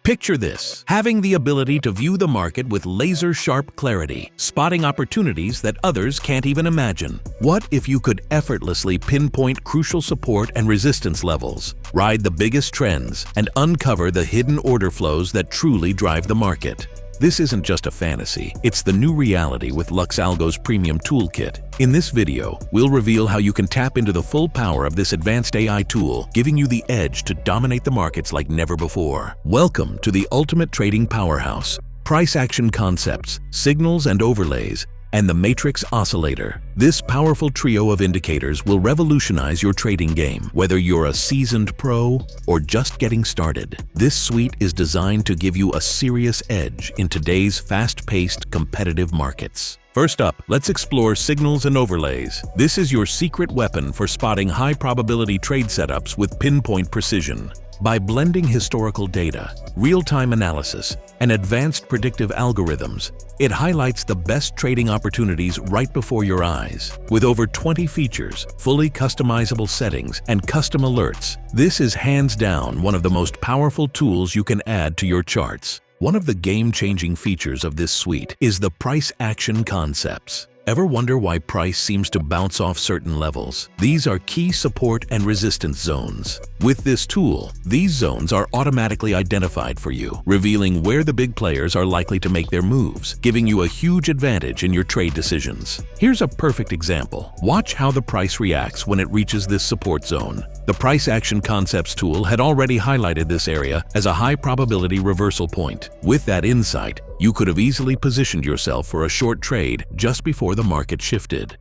Picture this: having the ability to view the market with laser-sharp clarity, spotting opportunities that others can't even imagine. What if you could effortlessly pinpoint crucial support and resistance levels, ride the biggest trends, and uncover the hidden order flows that truly drive the market? This isn't just a fantasy, it's the new reality with LuxAlgo's premium toolkit. In this video, we'll reveal how you can tap into the full power of this advanced AI tool, giving you the edge to dominate the markets like never before. Welcome to the ultimate trading powerhouse: price action concepts, signals and overlays, and the Matrix Oscillator. This powerful trio of indicators will revolutionize your trading game, whether you're a seasoned pro or just getting started. This suite is designed to give you a serious edge in today's fast-paced, competitive markets. First up, let's explore signals and overlays. This is your secret weapon for spotting high-probability trade setups with pinpoint precision. By blending historical data, real-time analysis, and advanced predictive algorithms, it highlights the best trading opportunities right before your eyes. With over 20 features, fully customizable settings, and custom alerts, this is hands down one of the most powerful tools you can add to your charts. One of the game-changing features of this suite is the price action concepts. Ever wonder why price seems to bounce off certain levels? These are key support and resistance zones. With this tool, these zones are automatically identified for you, revealing where the big players are likely to make their moves, giving you a huge advantage in your trade decisions. Here's a perfect example. Watch how the price reacts when it reaches this support zone. The Price Action Concepts tool had already highlighted this area as a high-probability reversal point. With that insight, you could have easily positioned yourself for a short trade just before the market shifted.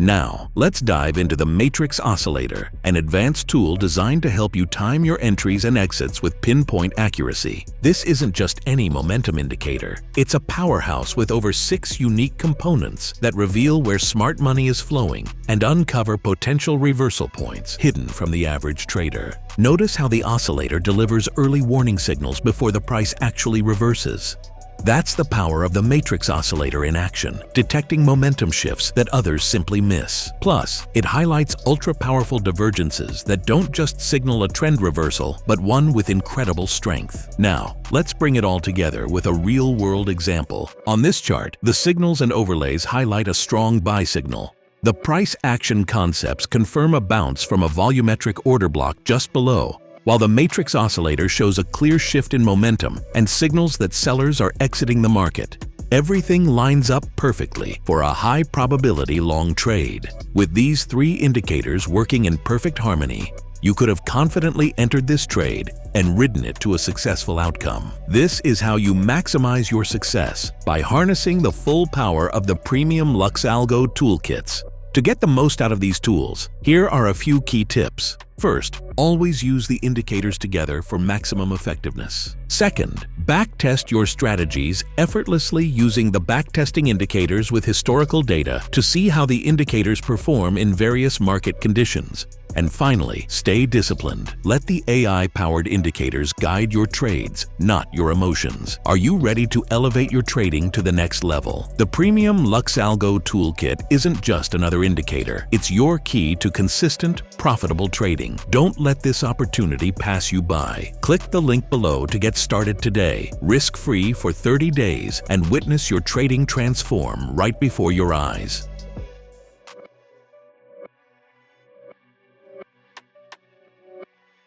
Now, let's dive into the Matrix Oscillator, an advanced tool designed to help you time your entries and exits with pinpoint accuracy. This isn't just any momentum indicator. It's a powerhouse with over 6 unique components that reveal where smart money is flowing and uncover potential reversal points hidden from the average trader. Notice how the oscillator delivers early warning signals before the price actually reverses. That's the power of the Matrix Oscillator in action, detecting momentum shifts that others simply miss. Plus, it highlights ultra-powerful divergences that don't just signal a trend reversal, but one with incredible strength. Now, let's bring it all together with a real-world example. On this chart, the signals and overlays highlight a strong buy signal. The price action concepts confirm a bounce from a volumetric order block just below, while the Matrix Oscillator shows a clear shift in momentum and signals that sellers are exiting the market. Everything lines up perfectly for a high-probability long trade. With these 3 indicators working in perfect harmony, you could have confidently entered this trade and ridden it to a successful outcome. This is how you maximize your success, by harnessing the full power of the premium LuxAlgo toolkits. To get the most out of these tools, here are a few key tips. First, always use the indicators together for maximum effectiveness. Second, backtest your strategies effortlessly using the backtesting indicators with historical data to see how the indicators perform in various market conditions. And finally, stay disciplined. Let the AI-powered indicators guide your trades, not your emotions. Are you ready to elevate your trading to the next level? The premium LuxAlgo toolkit isn't just another indicator. It's your key to consistent, profitable trading. Don't let this opportunity pass you by. Click the link below to get started today, risk-free for 30 days, and witness your trading transform right before your eyes.